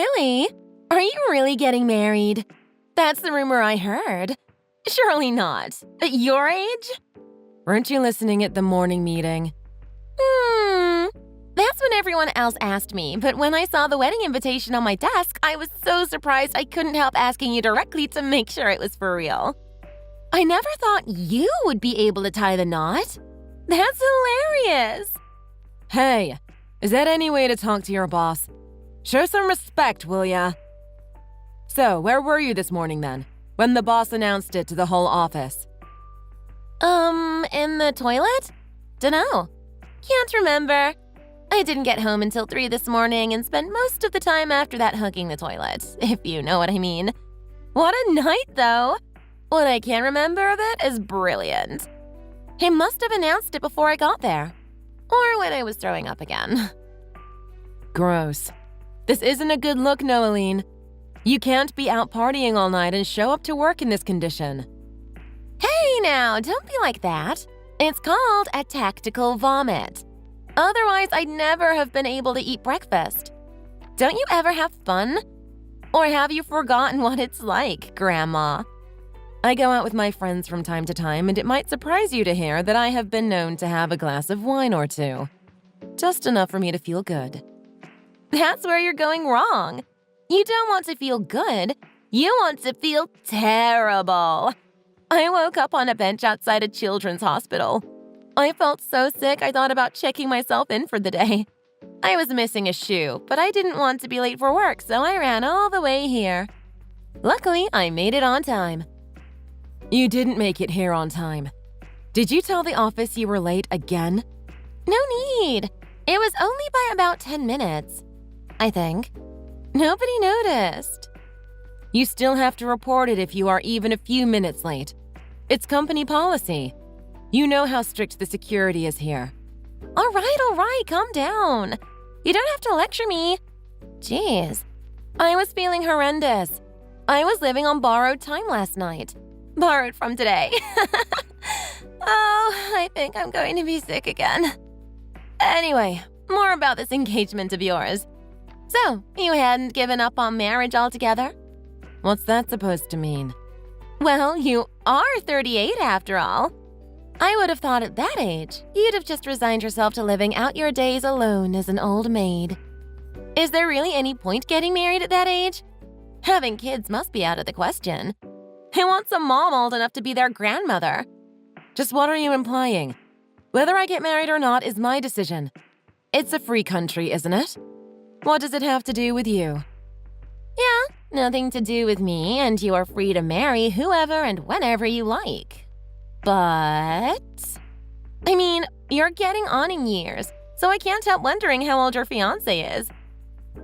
Lily, are you really getting married? That's the rumor I heard. Surely not. At your age? Weren't you listening at the morning meeting? That's when everyone else asked me, but when I saw the wedding invitation on my desk, I was so surprised I couldn't help asking you directly to make sure it was for real. I never thought you would be able to tie the knot. That's hilarious. Hey, is that any way to talk to your boss? Show some respect, will ya? So, where were you this morning then, when the boss announced it to the whole office? In the toilet? Dunno. Can't remember. I didn't get home until 3 this morning and spent most of the time after that hugging the toilet, if you know what I mean. What a night, though. What I can remember of it is brilliant. He must have announced it before I got there. Or when I was throwing up again. Gross. This isn't a good look, Noeline. You can't be out partying all night and show up to work in this condition. Hey now, don't be like that. It's called a tactical vomit. Otherwise, I'd never have been able to eat breakfast. Don't you ever have fun? Or have you forgotten what it's like, Grandma? I go out with my friends from time to time, and it might surprise you to hear that I have been known to have a glass of wine or two. Just enough for me to feel good. That's where you're going wrong. You don't want to feel good. You want to feel terrible. I woke up on a bench outside a children's hospital. I felt so sick I thought about checking myself in for the day. I was missing a shoe, but I didn't want to be late for work, so I ran all the way here. Luckily, I made it on time. You didn't make it here on time. Did you tell the office you were late again? No need. It was only by about 10 minutes, I think. Nobody noticed. You still have to report it if you are even a few minutes late. It's company policy. You know how strict the security is here. All right, calm down. You don't have to lecture me. Jeez, I was feeling horrendous. I was living on borrowed time last night. Borrowed from today. Oh, I think I'm going to be sick again. Anyway, more about this engagement of yours. So, you hadn't given up on marriage altogether? What's that supposed to mean? Well, you are 38 after all. I would have thought at that age, you'd have just resigned yourself to living out your days alone as an old maid. Is there really any point getting married at that age? Having kids must be out of the question. Who wants a mom old enough to be their grandmother? Just what are you implying? Whether I get married or not is my decision. It's a free country, isn't it? What does it have to do with you? Yeah, nothing to do with me, and you are free to marry whoever and whenever you like. But… I mean, you're getting on in years, so I can't help wondering how old your fiancé is.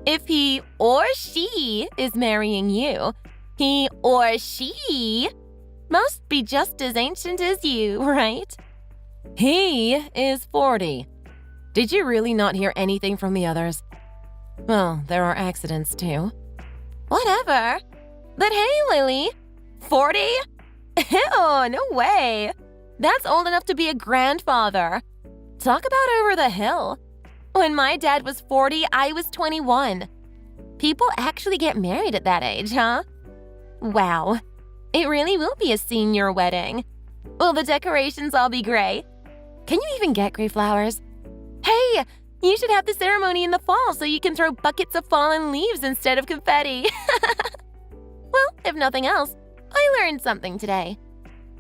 If he or she is marrying you, he or she must be just as ancient as you, right? He is 40. Did you really not hear anything from the others? Well, there are accidents too. Whatever. But hey, Lily, 40? Ew, no way. That's old enough to be a grandfather. Talk about over the hill. When my dad was 40, I was 21. People actually get married at that age, huh? Wow. It really will be a senior wedding. Will the decorations all be gray? Can you even get gray flowers? Hey, you should have the ceremony in the fall so you can throw buckets of fallen leaves instead of confetti. Well, if nothing else, I learned something today.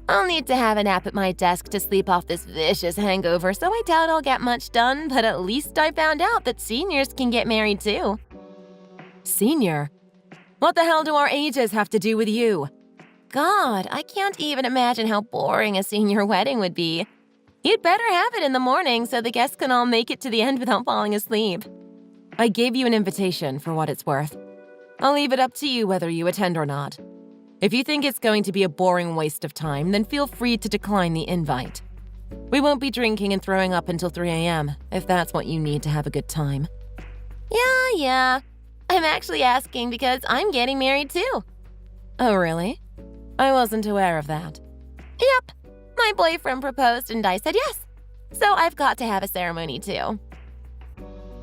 I'll need to have a nap at my desk to sleep off this vicious hangover, so I doubt I'll get much done, but at least I found out that seniors can get married too. Senior? What the hell do our ages have to do with you? God, I can't even imagine how boring a senior wedding would be. You'd better have it in the morning so the guests can all make it to the end without falling asleep. I gave you an invitation for what it's worth. I'll leave it up to you whether you attend or not. If you think it's going to be a boring waste of time, then feel free to decline the invite. We won't be drinking and throwing up until 3 a.m., if that's what you need to have a good time. Yeah. I'm actually asking because I'm getting married too. Oh, really? I wasn't aware of that. Yep. My boyfriend proposed and I said yes. So I've got to have a ceremony too.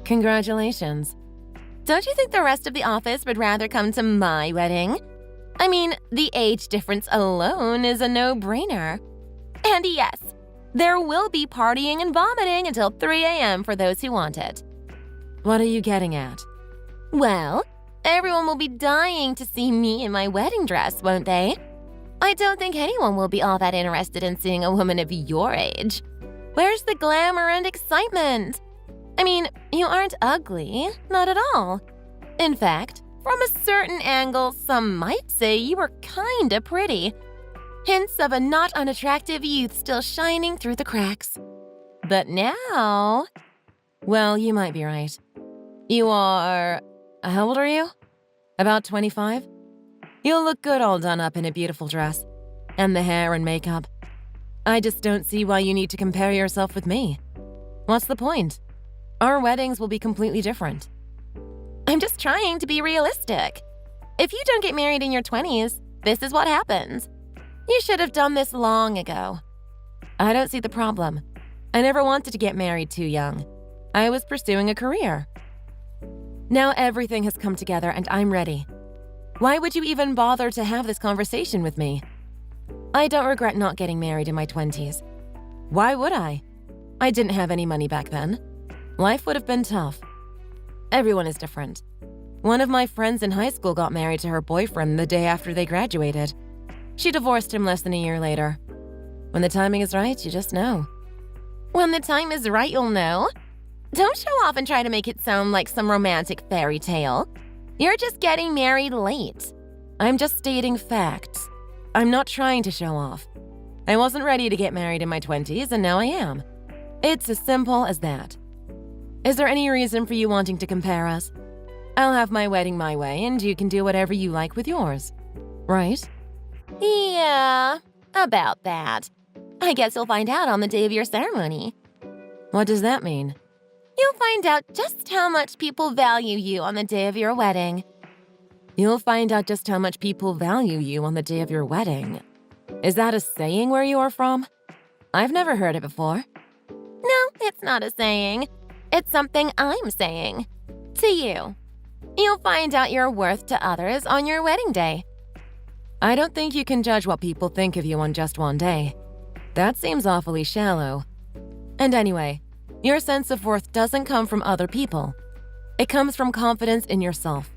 Congratulations. Don't you think the rest of the office would rather come to my wedding? I mean, the age difference alone is a no-brainer. And yes, there will be partying and vomiting until 3 a.m. for those who want it. What are you getting at? Well, everyone will be dying to see me in my wedding dress, won't they? I don't think anyone will be all that interested in seeing a woman of your age. Where's the glamour and excitement? I mean, you aren't ugly, not at all. In fact, from a certain angle, some might say you were kinda pretty. Hints of a not unattractive youth still shining through the cracks. But now… Well, you might be right. You are… How old are you? About 25? You'll look good all done up in a beautiful dress. And the hair and makeup. I just don't see why you need to compare yourself with me. What's the point? Our weddings will be completely different. I'm just trying to be realistic. If you don't get married in your 20s, this is what happens. You should have done this long ago. I don't see the problem. I never wanted to get married too young. I was pursuing a career. Now everything has come together and I'm ready. Why would you even bother to have this conversation with me? I don't regret not getting married in my 20s. Why would I? I didn't have any money back then. Life would have been tough. Everyone is different. One of my friends in high school got married to her boyfriend the day after they graduated. She divorced him less than a year later. When the timing is right, you just know. When the time is right, you'll know. Don't show off and try to make it sound like some romantic fairy tale. You're just getting married late. I'm just stating facts. I'm not trying to show off. I wasn't ready to get married in my 20s, and now I am. It's as simple as that. Is there any reason for you wanting to compare us? I'll have my wedding my way, and you can do whatever you like with yours. Right? Yeah, about that. I guess you'll find out on the day of your ceremony. What does that mean? You'll find out just how much people value you on the day of your wedding. You'll find out just how much people value you on the day of your wedding. Is that a saying where you are from? I've never heard it before. No, it's not a saying. It's something I'm saying. To you. You'll find out your worth to others on your wedding day. I don't think you can judge what people think of you on just one day. That seems awfully shallow. And anyway, your sense of worth doesn't come from other people. It comes from confidence in yourself.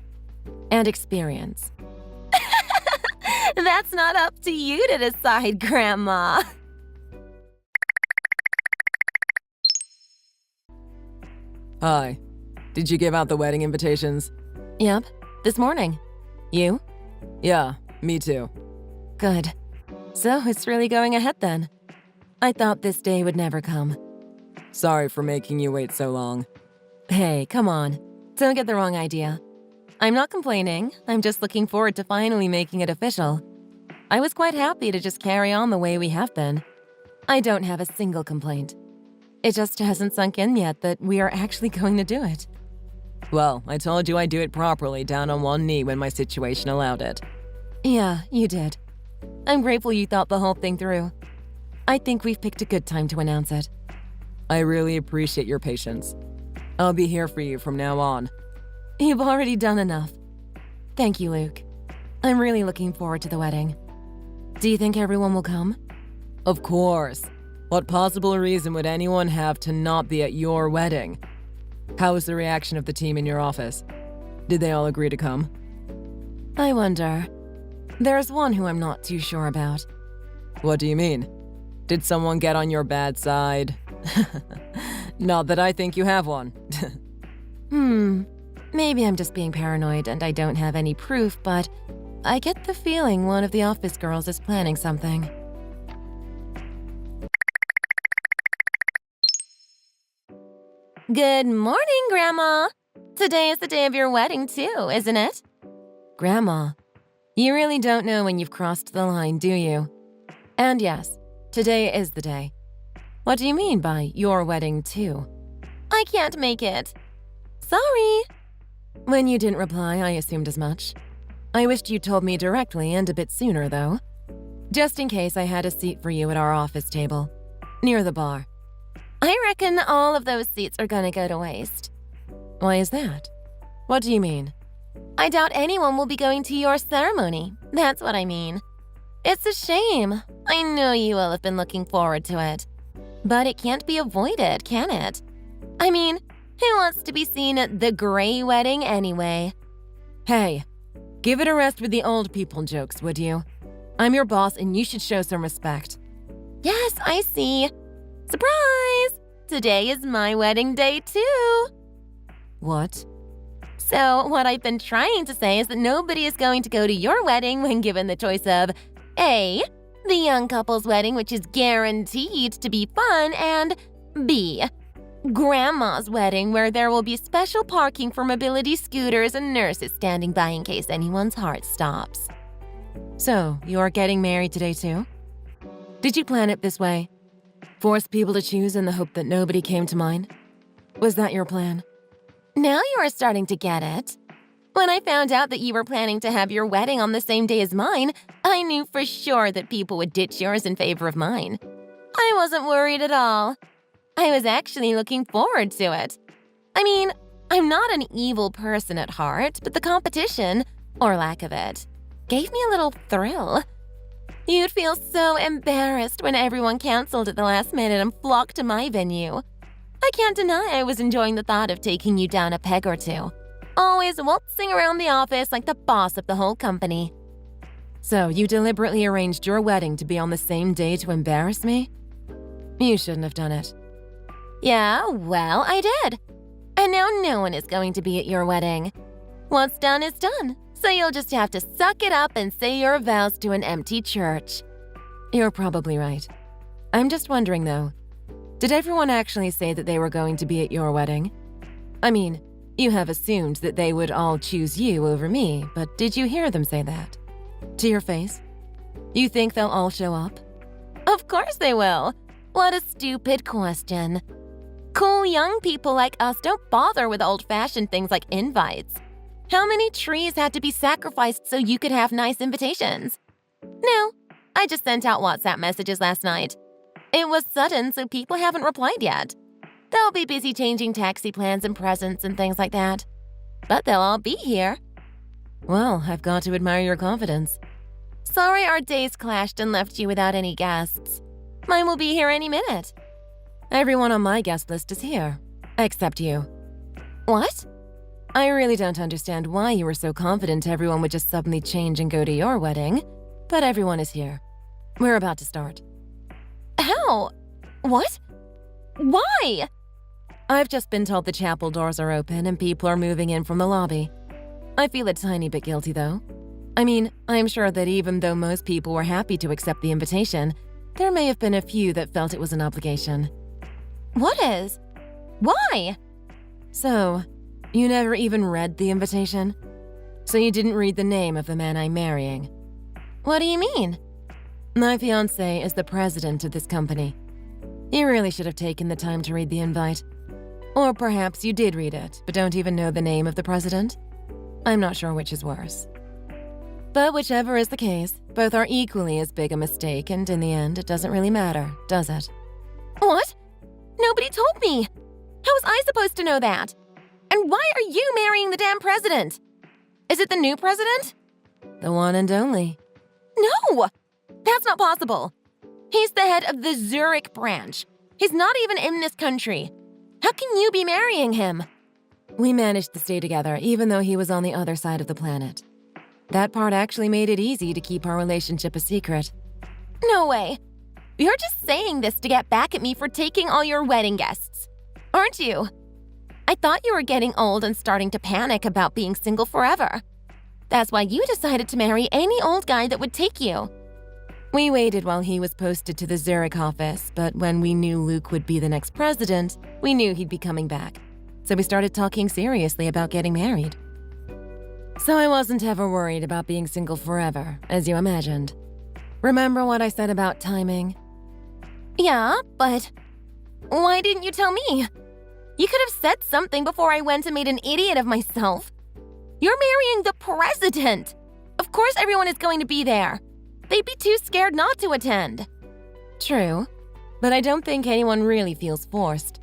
And experience. That's not up to you to decide, Grandma. Hi. Did you give out the wedding invitations? Yep, this morning. You? Yeah, me too. Good. So it's really going ahead then. I thought this day would never come. Sorry for making you wait so long. Hey, come on. Don't get the wrong idea. I'm not complaining. I'm just looking forward to finally making it official. I was quite happy to just carry on the way we have been. I don't have a single complaint. It just hasn't sunk in yet that we are actually going to do it. Well, I told you I'd do it properly down on one knee when my situation allowed it. Yeah, you did. I'm grateful you thought the whole thing through. I think we've picked a good time to announce it. I really appreciate your patience. I'll be here for you from now on. You've already done enough. Thank you, Luke. I'm really looking forward to the wedding. Do you think everyone will come? Of course. What possible reason would anyone have to not be at your wedding? How was the reaction of the team in your office? Did they all agree to come? I wonder. There's one who I'm not too sure about. What do you mean? Did someone get on your bad side? Not that I think you have one. Maybe I'm just being paranoid and I don't have any proof, but I get the feeling one of the office girls is planning something. Good morning, Grandma. Today is the day of your wedding too, isn't it? Grandma, you really don't know when you've crossed the line, do you? And yes, today is the day. What do you mean by your wedding too? I can't make it. Sorry. When you didn't reply, I assumed as much. I wished you told me directly and a bit sooner, though. Just in case I had a seat for you at our office table, near the bar. I reckon all of those seats are gonna go to waste. Why is that? What do you mean? I doubt anyone will be going to your ceremony. That's what I mean. It's a shame. I know you will have been looking forward to it. But it can't be avoided, can it? I mean, who wants to be seen at the Grey wedding anyway? Hey, give it a rest with the old people jokes, would you? I'm your boss and you should show some respect. Yes, I see. Surprise! Today is my wedding day too. What? So what I've been trying to say is that nobody is going to go to your wedding when given the choice of A, the young couple's wedding, which is guaranteed to be fun, and B, Grandma's wedding, where there will be special parking for mobility scooters and nurses standing by in case anyone's heart stops. So, you're getting married today too? Did you plan it this way? Force people to choose in the hope that nobody came to mind? Was that your plan? Now you are starting to get it. When I found out that you were planning to have your wedding on the same day as mine, I knew for sure that people would ditch yours in favor of mine. I wasn't worried at all. I was actually looking forward to it. I mean, I'm not an evil person at heart, but the competition, or lack of it, gave me a little thrill. You'd feel so embarrassed when everyone canceled at the last minute and flocked to my venue. I can't deny I was enjoying the thought of taking you down a peg or two, always waltzing around the office like the boss of the whole company. So, you deliberately arranged your wedding to be on the same day to embarrass me? You shouldn't have done it. Yeah, well, I did. And now no one is going to be at your wedding. What's done is done, so you'll just have to suck it up and say your vows to an empty church. You're probably right. I'm just wondering though, did everyone actually say that they were going to be at your wedding? I mean, you have assumed that they would all choose you over me, but did you hear them say that? To your face? You think they'll all show up? Of course they will. What a stupid question. Cool young people like us don't bother with old-fashioned things like invites. How many trees had to be sacrificed so you could have nice invitations? No, I just sent out WhatsApp messages last night. It was sudden, so people haven't replied yet. They'll be busy changing taxi plans and presents and things like that. But they'll all be here. Well, I've got to admire your confidence. Sorry our days clashed and left you without any guests. Mine will be here any minute. Everyone on my guest list is here, except you. What? I really don't understand why you were so confident everyone would just suddenly change and go to your wedding, but everyone is here. We're about to start. How? What? Why? I've just been told the chapel doors are open and people are moving in from the lobby. I feel a tiny bit guilty, though. I mean, I'm sure that even though most people were happy to accept the invitation, there may have been a few that felt it was an obligation. What is? Why? So, you never even read the invitation? So you didn't read the name of the man I'm marrying? What do you mean? My fiancé is the president of this company. You really should have taken the time to read the invite. Or perhaps you did read it, but don't even know the name of the president? I'm not sure which is worse. But whichever is the case, both are equally as big a mistake, and in the end, it doesn't really matter, does it? What? Nobody told me! How was I supposed to know that? And why are you marrying the damn president? Is it the new president? The one and only. No! That's not possible. He's the head of the Zurich branch. He's not even in this country. How can you be marrying him? We managed to stay together even though he was on the other side of the planet. That part actually made it easy to keep our relationship a secret. No way. You're just saying this to get back at me for taking all your wedding guests, aren't you? I thought you were getting old and starting to panic about being single forever. That's why you decided to marry any old guy that would take you. We waited while he was posted to the Zurich office, but when we knew Luke would be the next president, we knew he'd be coming back. So we started talking seriously about getting married. So I wasn't ever worried about being single forever, as you imagined. Remember what I said about timing? Yeah, but why didn't you tell me? You could have said something before I went and made an idiot of myself. You're marrying the president. Of course everyone is going to be there. They'd be too scared not to attend. True, but I don't think anyone really feels forced.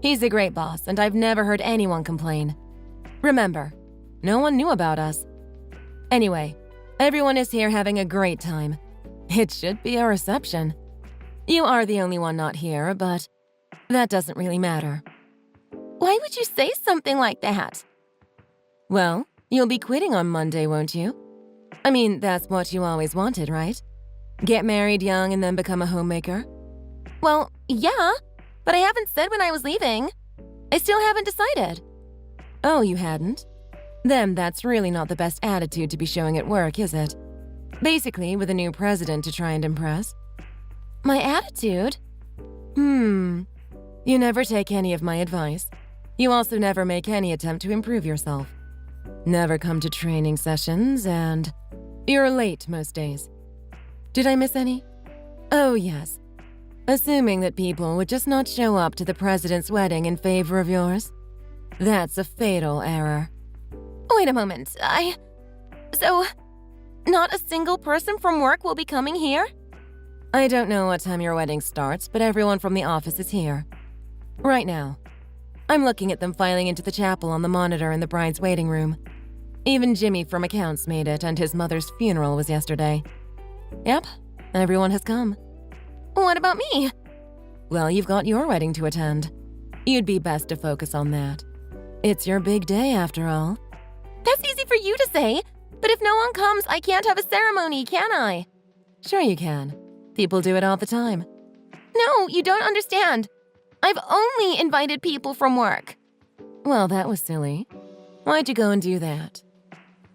He's a great boss, and I've never heard anyone complain. Remember, No one knew about us. Anyway, everyone is here having a great time. It should be a reception. You are the only one not here, but that doesn't really matter. Why would you say something like that? Well, you'll be quitting on Monday, won't you? I mean, that's what you always wanted, right? Get married young and then become a homemaker? Well, yeah, but I haven't said when I was leaving. I still haven't decided. Oh, you hadn't? Then that's really not the best attitude to be showing at work, is it? Basically, with a new president to try and impress. My attitude? You never take any of my advice. You also never make any attempt to improve yourself. Never come to training sessions, and you're late most days. Did I miss any? Oh, yes. Assuming that people would just not show up to the president's wedding in favor of yours. That's a fatal error. Wait a moment, So, not a single person from work will be coming here? I don't know what time your wedding starts, but everyone from the office is here. Right now. I'm looking at them filing into the chapel on the monitor in the bride's waiting room. Even Jimmy from accounts made it, and his mother's funeral was yesterday. Yep, everyone has come. What about me? Well, you've got your wedding to attend. You'd be best to focus on that. It's your big day, after all. That's easy for you to say, but if no one comes, I can't have a ceremony, can I? Sure you can. People do it all the time. No, you don't understand. I've only invited people from work. Well, that was silly. Why'd you go and do that?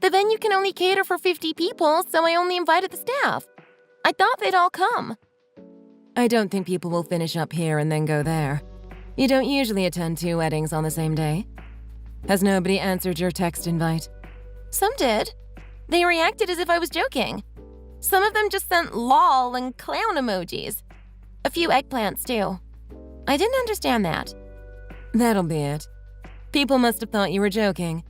The venue can only cater for 50 people, so I only invited the staff. I thought they'd all come. I don't think people will finish up here and then go there. You don't usually attend 2 weddings on the same day. Has nobody answered your text invite? Some did. They reacted as if I was joking. Some of them just sent lol and clown emojis. A few eggplants, too. I didn't understand that. That'll be it. People must have thought you were joking.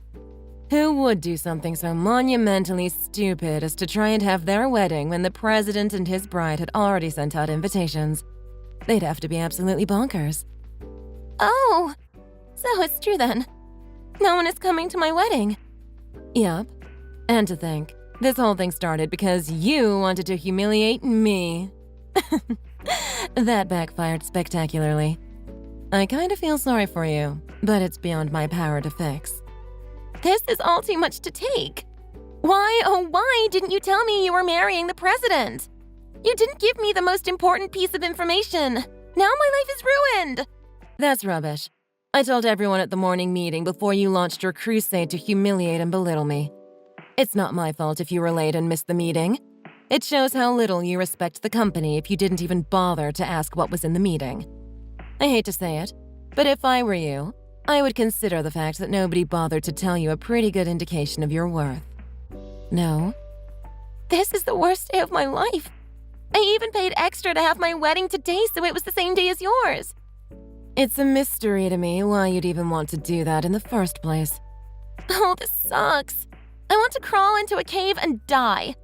Who would do something so monumentally stupid as to try and have their wedding when the president and his bride had already sent out invitations? They'd have to be absolutely bonkers. Oh, so it's true then. No one is coming to my wedding. Yup. And to think, this whole thing started because you wanted to humiliate me. That backfired spectacularly. I kind of feel sorry for you, but it's beyond my power to fix. This is all too much to take. Why, oh why didn't you tell me you were marrying the president? You didn't give me the most important piece of information. Now my life is ruined. That's rubbish. I told everyone at the morning meeting before you launched your crusade to humiliate and belittle me. It's not my fault if you were late and missed the meeting. It shows how little you respect the company if you didn't even bother to ask what was in the meeting. I hate to say it, but if I were you, I would consider the fact that nobody bothered to tell you a pretty good indication of your worth. No? This is the worst day of my life. I even paid extra to have my wedding today so it was the same day as yours. It's a mystery to me why you'd even want to do that in the first place. Oh, this sucks. I want to crawl into a cave and die.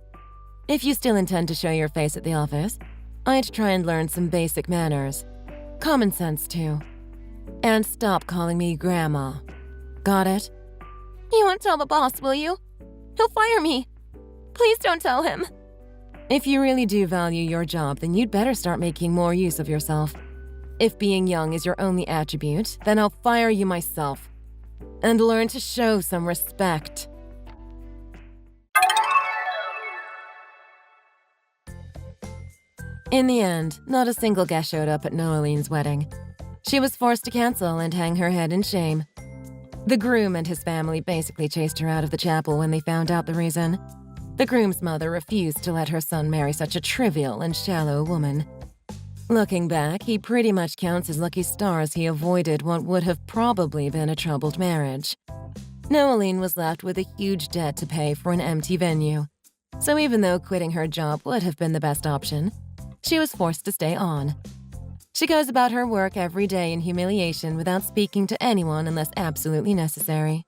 If you still intend to show your face at the office, I'd try and learn some basic manners. Common sense, too. And stop calling me Grandma. Got it? You won't tell the boss, will you? He'll fire me. Please don't tell him. If you really do value your job, then you'd better start making more use of yourself. If being young is your only attribute, then I'll fire you myself. And learn to show some respect. In the end, not a single guest showed up at Noeline's wedding. She was forced to cancel and hang her head in shame. The groom and his family basically chased her out of the chapel when they found out the reason. The groom's mother refused to let her son marry such a trivial and shallow woman. Looking back, he pretty much counts as lucky stars he avoided what would have probably been a troubled marriage. Noeline was left with a huge debt to pay for an empty venue. So even though quitting her job would have been the best option, she was forced to stay on. She goes about her work every day in humiliation without speaking to anyone unless absolutely necessary.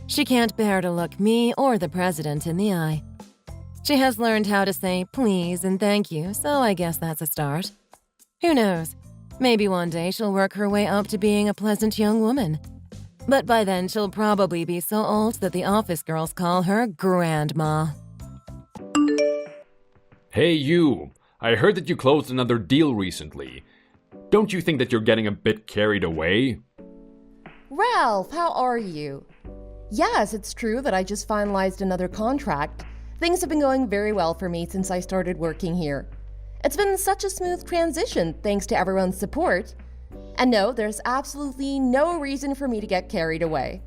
She can't bear to look me or the president in the eye. She has learned how to say please and thank you, so I guess that's a start. Who knows? Maybe one day she'll work her way up to being a pleasant young woman. But by then, she'll probably be so old that the office girls call her Grandma. Hey you, I heard that you closed another deal recently. Don't you think that you're getting a bit carried away? Ralph, how are you? Yes, it's true that I just finalized another contract. Things have been going very well for me since I started working here. It's been such a smooth transition thanks to everyone's support. And no, there's absolutely no reason for me to get carried away.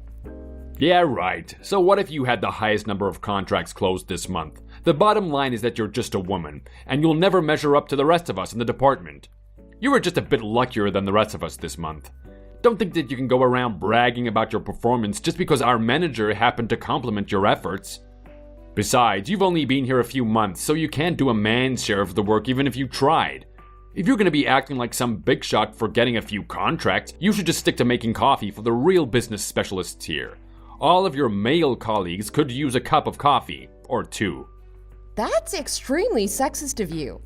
Yeah, right. So what if you had the highest number of contracts closed this month? The bottom line is that you're just a woman, and you'll never measure up to the rest of us in the department. You were just a bit luckier than the rest of us this month. Don't think that you can go around bragging about your performance just because our manager happened to compliment your efforts. Besides, you've only been here a few months, so you can't do a man's share of the work even if you tried. If you're gonna be acting like some big shot for getting a few contracts, you should just stick to making coffee for the real business specialists here. All of your male colleagues could use a cup of coffee, or two. That's extremely sexist of you.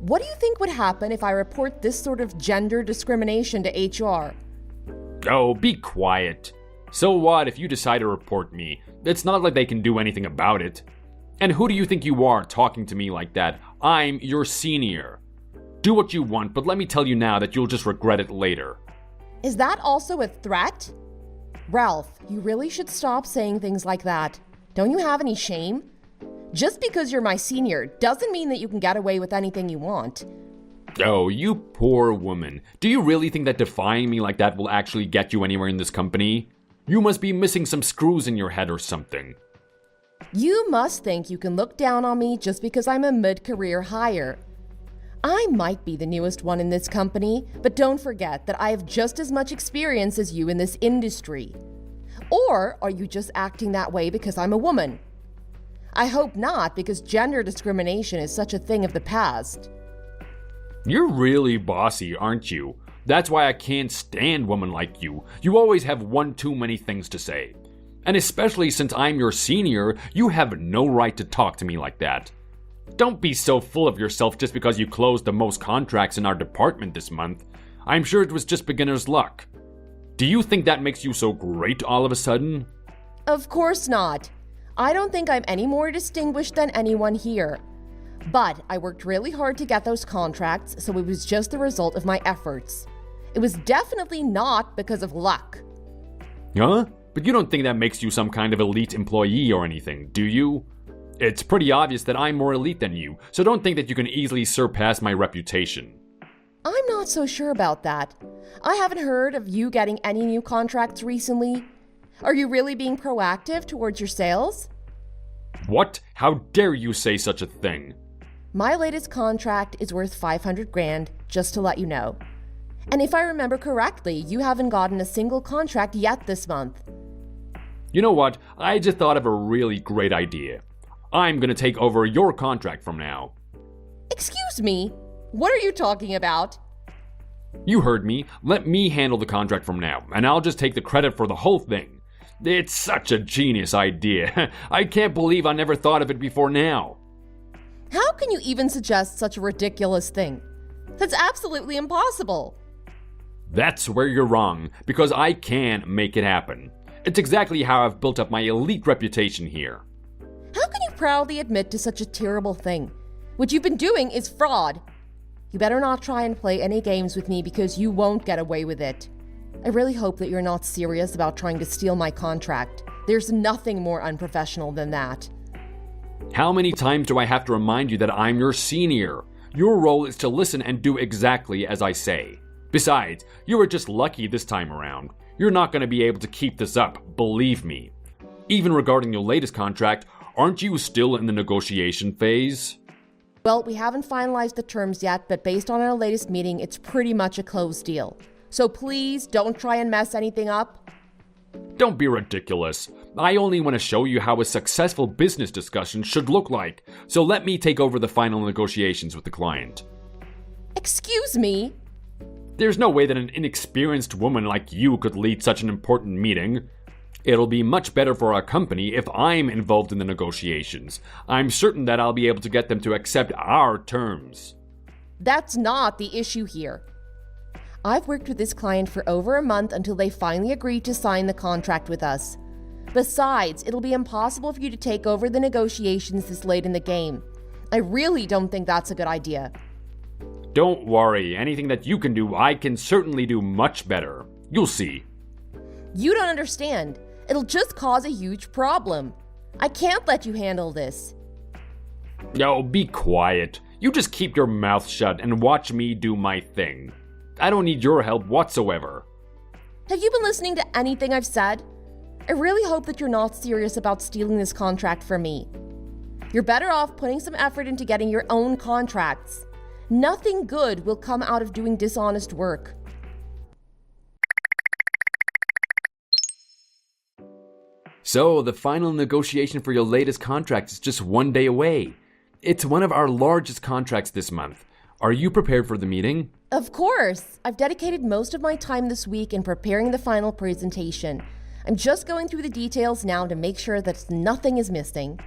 What do you think would happen if I report this sort of gender discrimination to HR? Oh, be quiet. So what if you decide to report me? It's not like they can do anything about it. And who do you think you are talking to me like that? I'm your senior. Do what you want, but let me tell you now that you'll just regret it later. Is that also a threat? Ralph, you really should stop saying things like that. Don't you have any shame? Just because you're my senior doesn't mean that you can get away with anything you want. Oh, you poor woman. Do you really think that defying me like that will actually get you anywhere in this company? You must be missing some screws in your head or something. You must think you can look down on me just because I'm a mid-career hire. I might be the newest one in this company, but don't forget that I have just as much experience as you in this industry. Or are you just acting that way because I'm a woman? I hope not, because gender discrimination is such a thing of the past. You're really bossy, aren't you? That's why I can't stand women like you. You always have one too many things to say. And especially since I'm your senior, you have no right to talk to me like that. Don't be so full of yourself just because you closed the most contracts in our department this month. I'm sure it was just beginner's luck. Do you think that makes you so great all of a sudden? Of course not. I don't think I'm any more distinguished than anyone here. But I worked really hard to get those contracts, so it was just the result of my efforts. It was definitely not because of luck. Huh? But you don't think that makes you some kind of elite employee or anything, do you? It's pretty obvious that I'm more elite than you, so don't think that you can easily surpass my reputation. I'm not so sure about that. I haven't heard of you getting any new contracts recently. Are you really being proactive towards your sales? What? How dare you say such a thing? My latest contract is worth $500,000, just to let you know. And if I remember correctly, you haven't gotten a single contract yet this month. You know what? I just thought of a really great idea. I'm gonna take over your contract from now. Excuse me? What are you talking about? You heard me. Let me handle the contract from now, and I'll just take the credit for the whole thing. It's such a genius idea. I can't believe I never thought of it before now. How can you even suggest such a ridiculous thing? That's absolutely impossible. That's where you're wrong, because I can make it happen. It's exactly how I've built up my elite reputation here. How can you proudly admit to such a terrible thing? What you've been doing is fraud. You better not try and play any games with me because you won't get away with it. I really hope that you're not serious about trying to steal my contract. There's nothing more unprofessional than that. How many times do I have to remind you that I'm your senior? Your role is to listen and do exactly as I say. Besides, you were just lucky this time around. You're not going to be able to keep this up, believe me. Even regarding your latest contract, aren't you still in the negotiation phase? Well, we haven't finalized the terms yet, but based on our latest meeting, it's pretty much a closed deal. So please don't try and mess anything up. Don't be ridiculous. I only want to show you how a successful business discussion should look like, so let me take over the final negotiations with the client. Excuse me? There's no way that an inexperienced woman like you could lead such an important meeting. It'll be much better for our company if I'm involved in the negotiations. I'm certain that I'll be able to get them to accept our terms. That's not the issue here. I've worked with this client for over a month until they finally agreed to sign the contract with us. Besides, it'll be impossible for you to take over the negotiations this late in the game. I really don't think that's a good idea. Don't worry, anything that you can do, I can certainly do much better. You'll see. You don't understand. It'll just cause a huge problem. I can't let you handle this. No, be quiet. You just keep your mouth shut and watch me do my thing. I don't need your help whatsoever. Have you been listening to anything I've said? I really hope that you're not serious about stealing this contract from me. You're better off putting some effort into getting your own contracts. Nothing good will come out of doing dishonest work. So, the final negotiation for your latest contract is just one day away. It's one of our largest contracts this month. Are you prepared for the meeting? Of course! I've dedicated most of my time this week in preparing the final presentation. I'm just going through the details now to make sure that nothing is missing.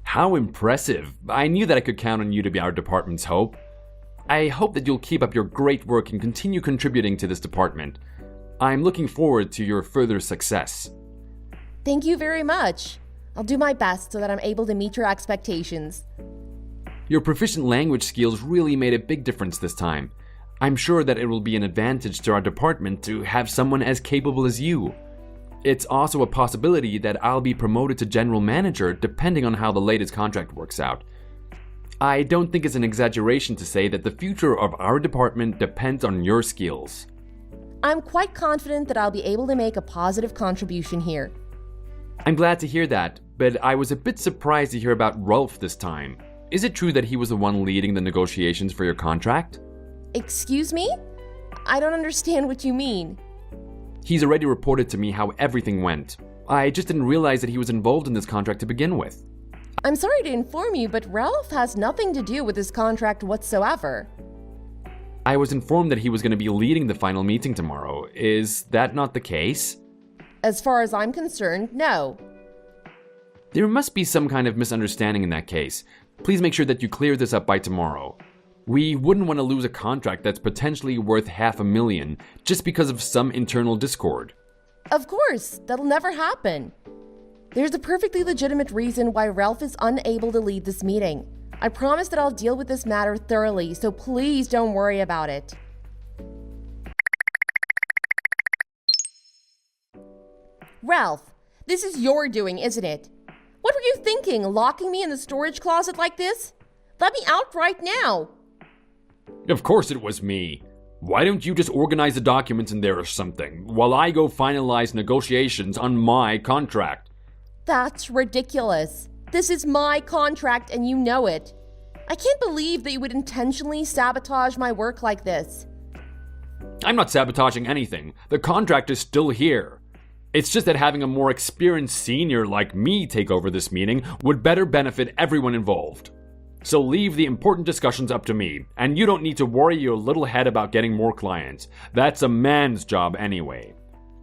How impressive. I knew that I could count on you to be our department's hope. I hope that you'll keep up your great work and continue contributing to this department. I'm looking forward to your further success. Thank you very much. I'll do my best so that I'm able to meet your expectations. Your proficient language skills really made a big difference this time. I'm sure that it will be an advantage to our department to have someone as capable as you. It's also a possibility that I'll be promoted to general manager depending on how the latest contract works out. I don't think it's an exaggeration to say that the future of our department depends on your skills. I'm quite confident that I'll be able to make a positive contribution here. I'm glad to hear that, but I was a bit surprised to hear about Rolf this time. Is it true that he was the one leading the negotiations for your contract? Excuse me? I don't understand what you mean. He's already reported to me how everything went. I just didn't realize that he was involved in this contract to begin with. I'm sorry to inform you, but Ralph has nothing to do with this contract whatsoever. I was informed that he was going to be leading the final meeting tomorrow. Is that not the case? As far as I'm concerned, no. There must be some kind of misunderstanding in that case. Please make sure that you clear this up by tomorrow. We wouldn't want to lose a contract that's potentially worth $500,000 just because of some internal discord. Of course, that'll never happen. There's a perfectly legitimate reason why Ralph is unable to lead this meeting. I promise that I'll deal with this matter thoroughly, so please don't worry about it. Ralph, this is your doing, isn't it? What were you thinking, locking me in the storage closet like this? Let me out right now! Of course it was me. Why don't you just organize the documents in there or something, while I go finalize negotiations on my contract? That's ridiculous. This is my contract and you know it. I can't believe that you would intentionally sabotage my work like this. I'm not sabotaging anything. The contract is still here. It's just that having a more experienced senior like me take over this meeting would better benefit everyone involved. So leave the important discussions up to me, and you don't need to worry your little head about getting more clients. That's a man's job anyway.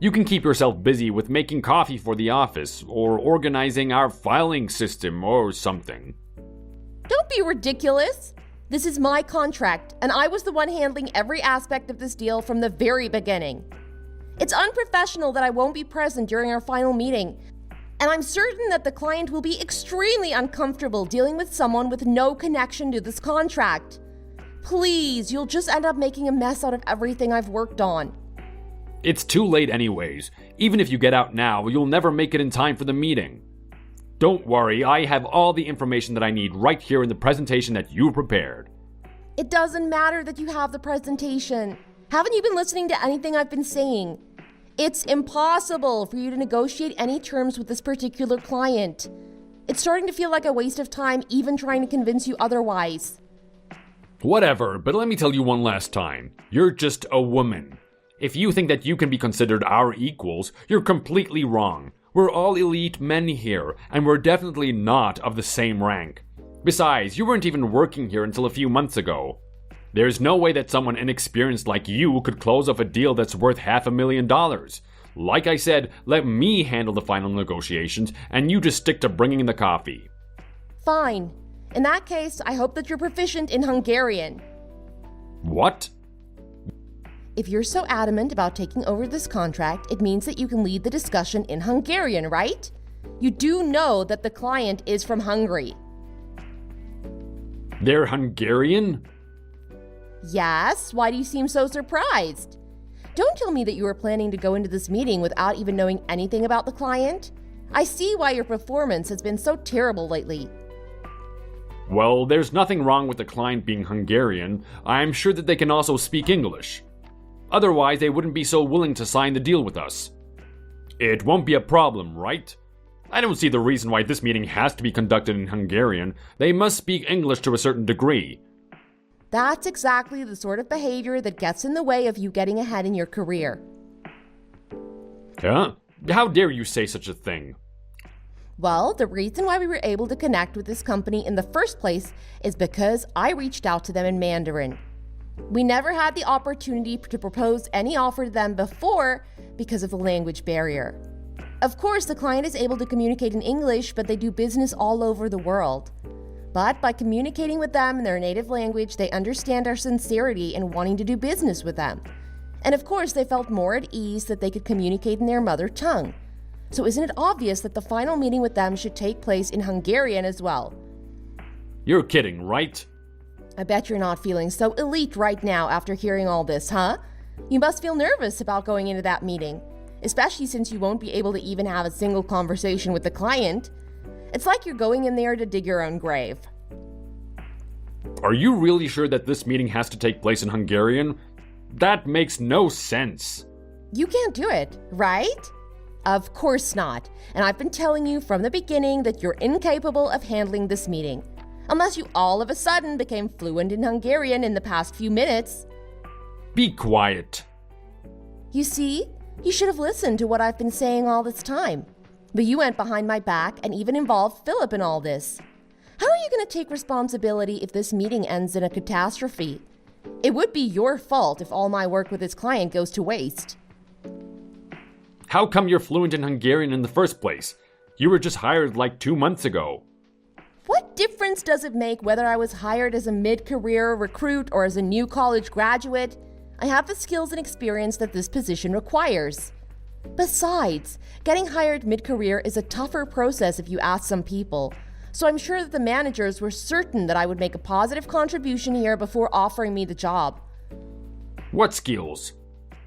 You can keep yourself busy with making coffee for the office, or organizing our filing system, or something. Don't be ridiculous. This is my contract, and I was the one handling every aspect of this deal from the very beginning. It's unprofessional that I won't be present during our final meeting, and I'm certain that the client will be extremely uncomfortable dealing with someone with no connection to this contract. Please, you'll just end up making a mess out of everything I've worked on. It's too late anyways. Even if you get out now, you'll never make it in time for the meeting. Don't worry, I have all the information that I need right here in the presentation that you prepared. It doesn't matter that you have the presentation. Haven't you been listening to anything I've been saying? It's impossible for you to negotiate any terms with this particular client. It's starting to feel like a waste of time even trying to convince you otherwise. Whatever, but let me tell you one last time. You're just a woman. If you think that you can be considered our equals, you're completely wrong. We're all elite men here, and we're definitely not of the same rank. Besides, you weren't even working here until a few months ago. There's no way that someone inexperienced like you could close off a deal that's worth $500,000. Like I said, let me handle the final negotiations, and you just stick to bringing in the coffee. Fine. In that case, I hope that you're proficient in Hungarian. What? If you're so adamant about taking over this contract, it means that you can lead the discussion in Hungarian, right? You do know that the client is from Hungary. They're Hungarian? Yes, why do you seem so surprised? Don't tell me that you were planning to go into this meeting without even knowing anything about the client. I see why your performance has been so terrible lately. Well, there's nothing wrong with the client being Hungarian. I'm sure that they can also speak English. Otherwise, they wouldn't be so willing to sign the deal with us. It won't be a problem, right? I don't see the reason why this meeting has to be conducted in Hungarian. They must speak English to a certain degree. That's exactly the sort of behavior that gets in the way of you getting ahead in your career. Huh? How dare you say such a thing? Well, the reason why we were able to connect with this company in the first place is because I reached out to them in Mandarin. We never had the opportunity to propose any offer to them before because of the language barrier. Of course, the client is able to communicate in English, but they do business all over the world. But by communicating with them in their native language, they understand our sincerity in wanting to do business with them. And of course, they felt more at ease that they could communicate in their mother tongue. So isn't it obvious that the final meeting with them should take place in Hungarian as well? You're kidding, right? I bet you're not feeling so elite right now after hearing all this, huh? You must feel nervous about going into that meeting, especially since you won't be able to even have a single conversation with the client. It's like you're going in there to dig your own grave. Are you really sure that this meeting has to take place in Hungarian? That makes no sense. You can't do it, right? Of course not. And I've been telling you from the beginning that you're incapable of handling this meeting. Unless you all of a sudden became fluent in Hungarian in the past few minutes. Be quiet. You see, you should have listened to what I've been saying all this time. But you went behind my back and even involved Philip in all this. How are you going to take responsibility if this meeting ends in a catastrophe? It would be your fault if all my work with this client goes to waste. How come you're fluent in Hungarian in the first place? You were just hired like 2 months ago. What difference does it make whether I was hired as a mid-career recruit or as a new college graduate? I have the skills and experience that this position requires. Besides, getting hired mid-career is a tougher process if you ask some people, so I'm sure that the managers were certain that I would make a positive contribution here before offering me the job. What skills?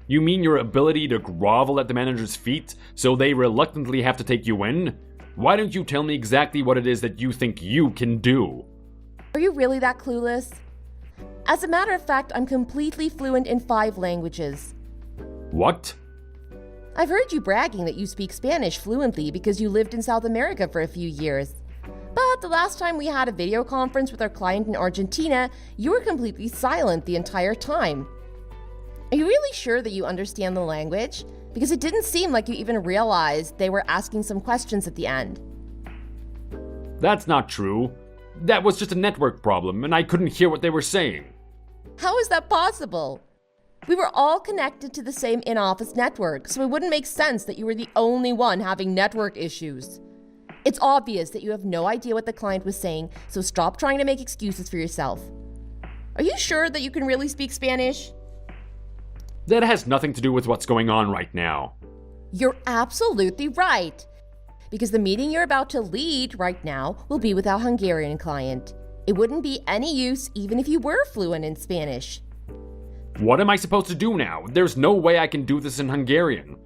You mean your ability to grovel at the manager's feet so they reluctantly have to take you in? Why don't you tell me exactly what it is that you think you can do? Are you really that clueless? As a matter of fact, I'm completely fluent in 5 languages. What? I've heard you bragging that you speak Spanish fluently because you lived in South America for a few years. But the last time we had a video conference with our client in Argentina, you were completely silent the entire time. Are you really sure that you understand the language? Because it didn't seem like you even realized they were asking some questions at the end. That's not true. That was just a network problem, and I couldn't hear what they were saying. How is that possible? We were all connected to the same in-office network, so it wouldn't make sense that you were the only one having network issues. It's obvious that you have no idea what the client was saying, so stop trying to make excuses for yourself. Are you sure that you can really speak Spanish? That has nothing to do with what's going on right now. You're absolutely right. Because the meeting you're about to lead right now will be with our Hungarian client. It wouldn't be any use even if you were fluent in Spanish. What am I supposed to do now? There's no way I can do this in Hungarian.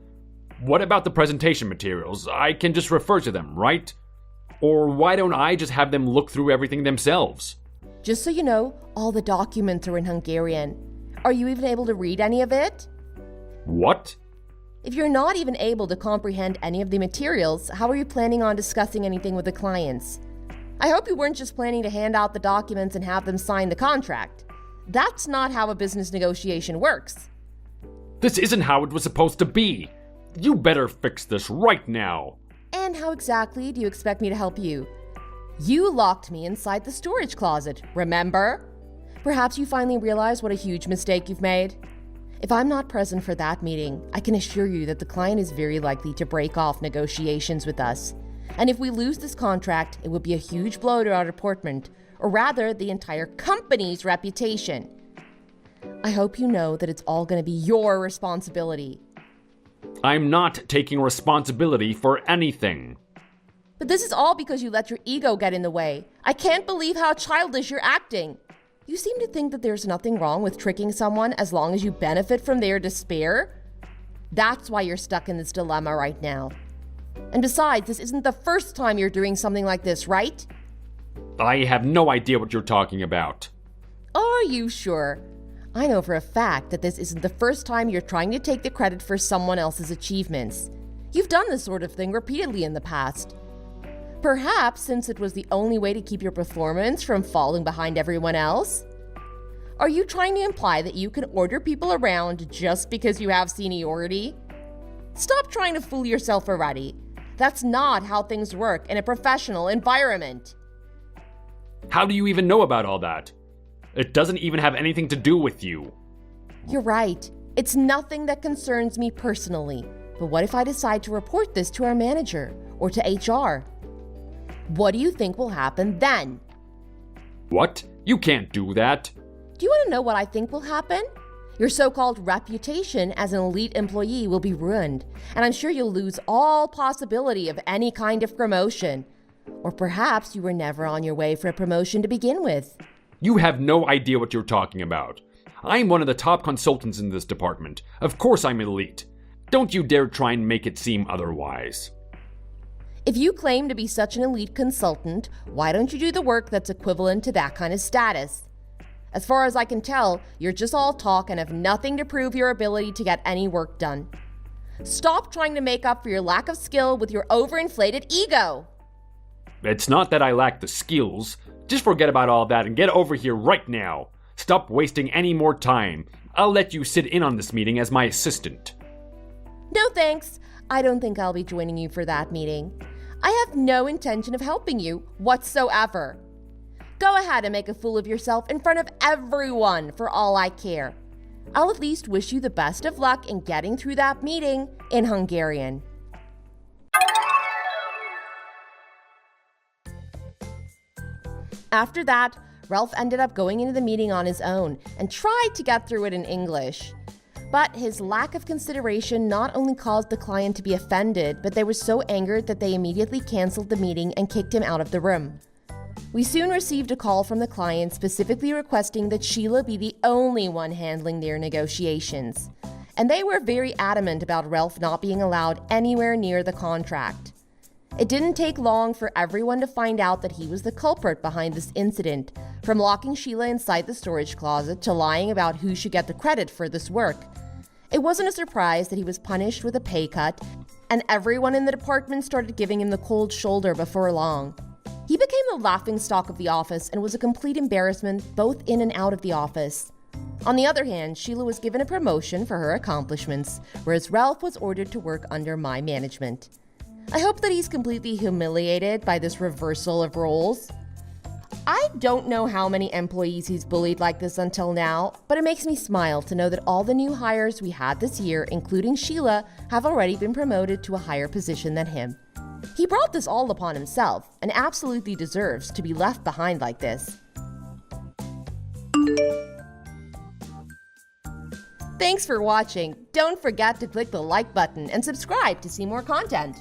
What about the presentation materials? I can just refer to them, right? Or why don't I just have them look through everything themselves? Just so you know, all the documents are in Hungarian. Are you even able to read any of it? What? If you're not even able to comprehend any of the materials, how are you planning on discussing anything with the clients? I hope you weren't just planning to hand out the documents and have them sign the contract. That's not how a business negotiation works. This isn't how it was supposed to be. You better fix this right now. And how exactly do you expect me to help you? You locked me inside the storage closet, remember? Perhaps you finally realize what a huge mistake you've made. If I'm not present for that meeting, I can assure you that the client is very likely to break off negotiations with us. And if we lose this contract, it would be a huge blow to our department, or rather, the entire company's reputation. I hope you know that it's all going to be your responsibility. I'm not taking responsibility for anything. But this is all because you let your ego get in the way. I can't believe how childish you're acting. You seem to think that there's nothing wrong with tricking someone as long as you benefit from their despair. That's why you're stuck in this dilemma right now. And besides, this isn't the first time you're doing something like this, right? I have no idea what you're talking about. Are you sure? I know for a fact that this isn't the first time you're trying to take the credit for someone else's achievements. You've done this sort of thing repeatedly in the past. Perhaps since it was the only way to keep your performance from falling behind everyone else? Are you trying to imply that you can order people around just because you have seniority? Stop trying to fool yourself already. That's not how things work in a professional environment. How do you even know about all that? It doesn't even have anything to do with you. You're right. It's nothing that concerns me personally. But what if I decide to report this to our manager or to HR? What do you think will happen then? What? You can't do that. Do you want to know what I think will happen? Your so-called reputation as an elite employee will be ruined, and I'm sure you'll lose all possibility of any kind of promotion. Or perhaps you were never on your way for a promotion to begin with. You have no idea what you're talking about. I'm one of the top consultants in this department. Of course I'm elite. Don't you dare try and make it seem otherwise. If you claim to be such an elite consultant, why don't you do the work that's equivalent to that kind of status? As far as I can tell, you're just all talk and have nothing to prove your ability to get any work done. Stop trying to make up for your lack of skill with your overinflated ego. It's not that I lack the skills. Just forget about all that and get over here right now. Stop wasting any more time. I'll let you sit in on this meeting as my assistant. No thanks. I don't think I'll be joining you for that meeting. I have no intention of helping you whatsoever. Go ahead and make a fool of yourself in front of everyone for all I care. I'll at least wish you the best of luck in getting through that meeting in Hungarian. After that, Ralph ended up going into the meeting on his own and tried to get through it in English. But his lack of consideration not only caused the client to be offended, but they were so angered that they immediately canceled the meeting and kicked him out of the room. We soon received a call from the client specifically requesting that Sheila be the only one handling their negotiations. And they were very adamant about Ralph not being allowed anywhere near the contract. It didn't take long for everyone to find out that he was the culprit behind this incident, from locking Sheila inside the storage closet to lying about who should get the credit for this work. It wasn't a surprise that he was punished with a pay cut, and everyone in the department started giving him the cold shoulder before long. He became the laughingstock of the office and was a complete embarrassment both in and out of the office. On the other hand, Sheila was given a promotion for her accomplishments, whereas Ralph was ordered to work under my management. I hope that he's completely humiliated by this reversal of roles. I don't know how many employees he's bullied like this until now, but it makes me smile to know that all the new hires we had this year, including Sheila, have already been promoted to a higher position than him. He brought this all upon himself and absolutely deserves to be left behind like this. Thanks for watching. Don't forget to click the like button and subscribe to see more content.